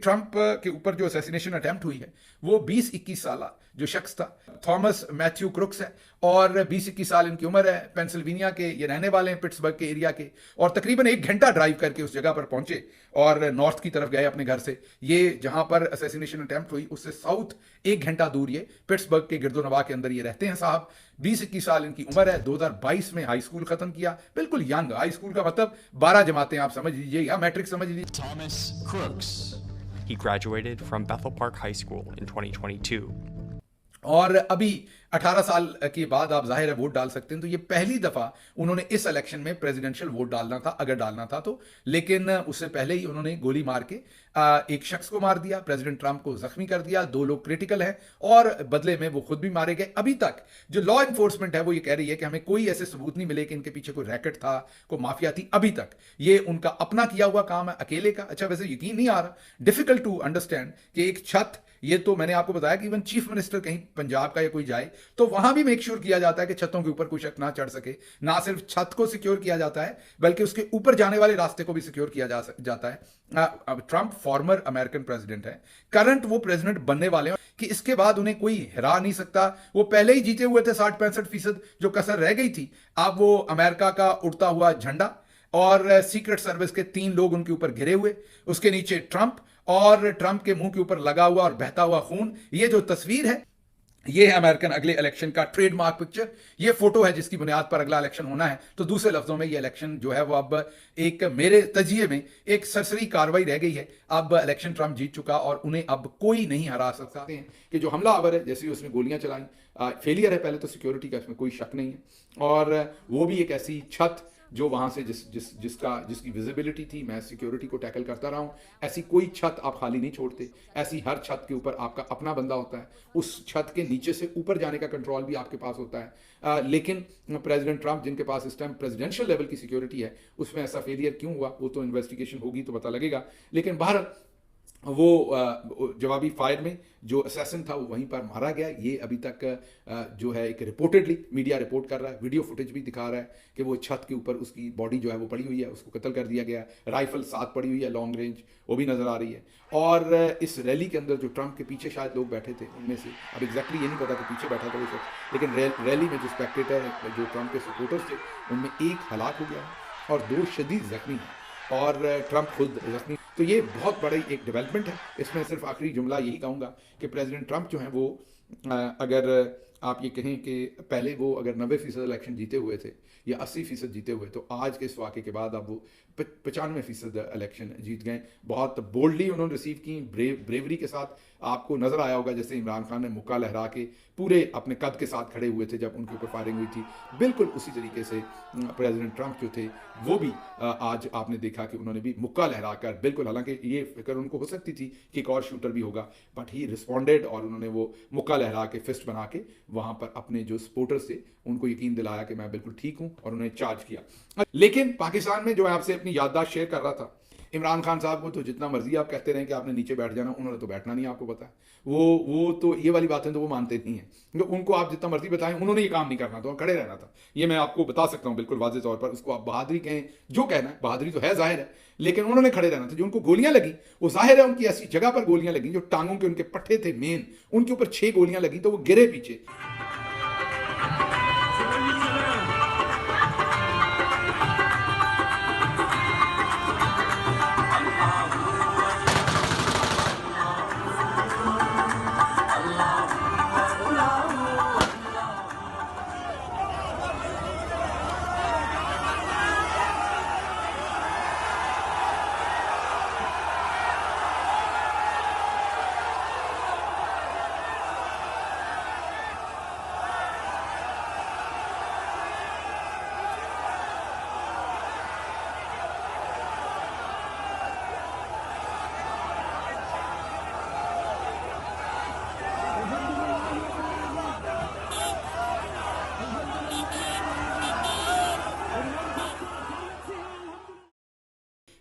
Trump के ऊपर जो असैसिनेशन अटेम्प्ट हुई है वो 20-21 साल जो शख्स था थॉमस मैथ्यू क्रुक्स है, और 20-21 साल इनकी उम्र है। पेंसिल्वेनिया के ये रहने वाले हैं, पिट्सबर्ग के एरिया के, और तकरीबन 1 घंटा ड्राइव करके उस जगह पर पहुंचे और नॉर्थ की तरफ गए अपने घर से। ये जहां पर असैसिनेशन अटेम्प्ट हुई उससे साउथ 1 घंटा दूर ये पिट्सबर्ग के गिरदोनवा के अंदर ये रहते हैं साहब। 20-21 साल इनकी उम्र है। 2022 में हाई स्कूल खत्म किया, बिल्कुल यंग। हाई स्कूल का मतलब 12 जमातें आप समझ लीजिए, या मैट्रिक समझ लीजिए। Thomas Crooks. He graduated from Bethel Park High School in 2022. और अभी 18 साल के बाद आप जाहिर है वोट डाल सकते हैं, तो ये पहली दफा उन्होंने इस इलेक्शन में प्रेसिडेंशियल वोट डालना था, अगर डालना था तो। लेकिन उससे पहले ही उन्होंने गोली मार के एक शख्स को मार दिया, प्रेसिडेंट ट्रंप को जख्मी कर दिया। 2 लोग क्रिटिकल हैं और बदले में वो खुद भी मारे गए। अभी तक जो लॉ एनफोर्समेंट है वो ये कह रही है कि हमें कोई ऐसे सबूत नहीं मिले कि इनके पीछे कोई रैकेट था, कोई माफिया थी। अभी तक ये उनका अपना किया हुआ काम है, अकेले का। अच्छा, वैसे यकीन नहीं आ रहा, डिफिकल्ट टू अंडरस्टैंड कि एक छत, ये तो मैंने आपको बताया कि इवन चीफ मिनिस्टर कहीं पंजाब का या कोई जाए तो वहां भी मेक श्योर किया जाता है कि छतों के ऊपर कोई शख्स ना चढ़ सके। ना सिर्फ छत को सिक्योर किया जाता है बल्कि उसके ऊपर जाने वाले रास्ते को भी सिक्योर किया जाता है। अब ट्रंप फॉर्मर अमेरिकन प्रेसिडेंट है, करंट वो प्रेसिडेंट बनने वाले हैं कि इसके बाद उन्हें कोई हरा नहीं सकता। वो पहले ही जीते हुए थे 60-65% जो कसर रह गई थी। अब वो अमेरिका का उड़ता हुआ झंडा और सीक्रेट सर्विस के 3 लोग उनके ऊपर घिरे हुए, उसके नीचे ट्रंप और ट्रंप के मुंह के ऊपर लगा हुआ और बहता हुआ खून। ये जो तस्वीर है ये है अमेरिकन अगले इलेक्शन का ट्रेडमार्क पिक्चर। ये फोटो है जिसकी बुनियाद पर अगला इलेक्शन होना है। तो दूसरे लफ्जों में ये इलेक्शन जो है वो अब एक, मेरे तजिए में एक सरसरी कार्रवाई रह गई है। अब इलेक्शन ट्रंप जीत चुका और उन्हें अब कोई नहीं हरा सकता है। कि जो हमलावर है, जैसे उसने गोलियां चलाई, फेलियर है पहले तो सिक्योरिटी का, इसमें कोई शक नहीं है। और वो भी एक ऐसी छत जो वहां से जिसकी विजिबिलिटी थी, मैं सिक्योरिटी को टैकल करता रहा हूं, ऐसी कोई छत आप खाली नहीं छोड़ते। ऐसी हर छत के ऊपर आपका अपना बंदा होता है, उस छत के नीचे से ऊपर जाने का कंट्रोल भी आपके पास होता है। लेकिन प्रेसिडेंट ट्रंप, जिनके पास इस टाइम प्रेसिडेंशियल लेवल की सिक्योरिटी है, उसमें ऐसा फेलियर क्यों हुआ वो तो इन्वेस्टिगेशन होगी तो पता लगेगा। लेकिन बहरहाल वो जवाबी फायर में जो असैसिन था वो वहीं पर मारा गया। ये अभी तक जो है एक रिपोर्टेडली मीडिया रिपोर्ट कर रहा है, वीडियो फुटेज भी दिखा रहा है कि वो छत के ऊपर उसकी बॉडी जो है वो पड़ी हुई है, उसको कत्ल कर दिया गया। राइफल साथ पड़ी हुई है लॉन्ग रेंज, वो भी नजर आ रही है। और इस रैली के अंदर जो ट्रंप के पीछे शायद लोग बैठे थे, उनमें से अब एग्जैक्टली ये नहीं पता कि पीछे बैठा था वो शख्स, लेकिन रैली में जो स्पेक्टेटर जो ट्रंप के सपोर्टर्स थे उनमें एक हलाक हो गया और 2 शदीद जख्मी हैं और ट्रंप खुद जख्मी। तो ये बहुत बड़ी एक डेवलपमेंट है। इसमें सिर्फ आखिरी जुमला यही कहूँगा कि प्रेसिडेंट ट्रंप जो हैं वो अगर आप ये कहें कि पहले वो अगर 90% इलेक्शन जीते हुए थे या 80% जीते हुए, तो आज के इस वाक़े के बाद अब वो 95% इलेक्शन जीत गए। बहुत बोल्डली उन्होंने रिसीव की, ब्रेवरी के साथ। आपको नजर आया होगा जैसे इमरान खान ने मुक्का लहरा के पूरे अपने कद के साथ खड़े हुए थे जब उनके ऊपर फायरिंग हुई थी, बिल्कुल उसी तरीके से प्रेसिडेंट ट्रंप जो थे वो भी आज आपने देखा कि उन्होंने भी मुक्का लहरा कर, बिल्कुल, हालांकि ये फिक्र उनको हो सकती थी कि एक और शूटर भी होगा, बट ही रिस्पॉन्डेड और उन्होंने वो मुक्का लहरा के फिस्ट बना के वहां पर अपने जो सपोर्टर्स थे उनको यकीन दिलाया कि मैं बिल्कुल ठीक हूं और उन्हें चार्ज किया। लेकिन पाकिस्तान में जो मैं आपसे अपनी याददाश्त शेयर कर रहा था, इमरान खान साहब को तो जितना मर्जी आप कहते रहें कि आपने नीचे बैठ जाना, उन्होंने तो बैठना नहीं, आपको पता है। वो तो ये वाली बातें तो वो मानते नहीं है। तो उनको आप जितना मर्जी बताएं, उन्होंने ये काम नहीं करना था और खड़े रहना था। ये मैं आपको बता सकता हूं बिल्कुल वाज़ेह तौर पर। उसको आप बहादुरी कहें, जो कहना है, बहादुरी तो है जाहिर है, लेकिन उन्होंने खड़े रहना था। जो उनको गोलियां लगी वो जाहिर है उनकी ऐसी जगह पर गोलियां लगी जो टांगों के उनके पट्टे थे मेन, उनके ऊपर 6 गोलियां लगी तो वो गिरे पीछे।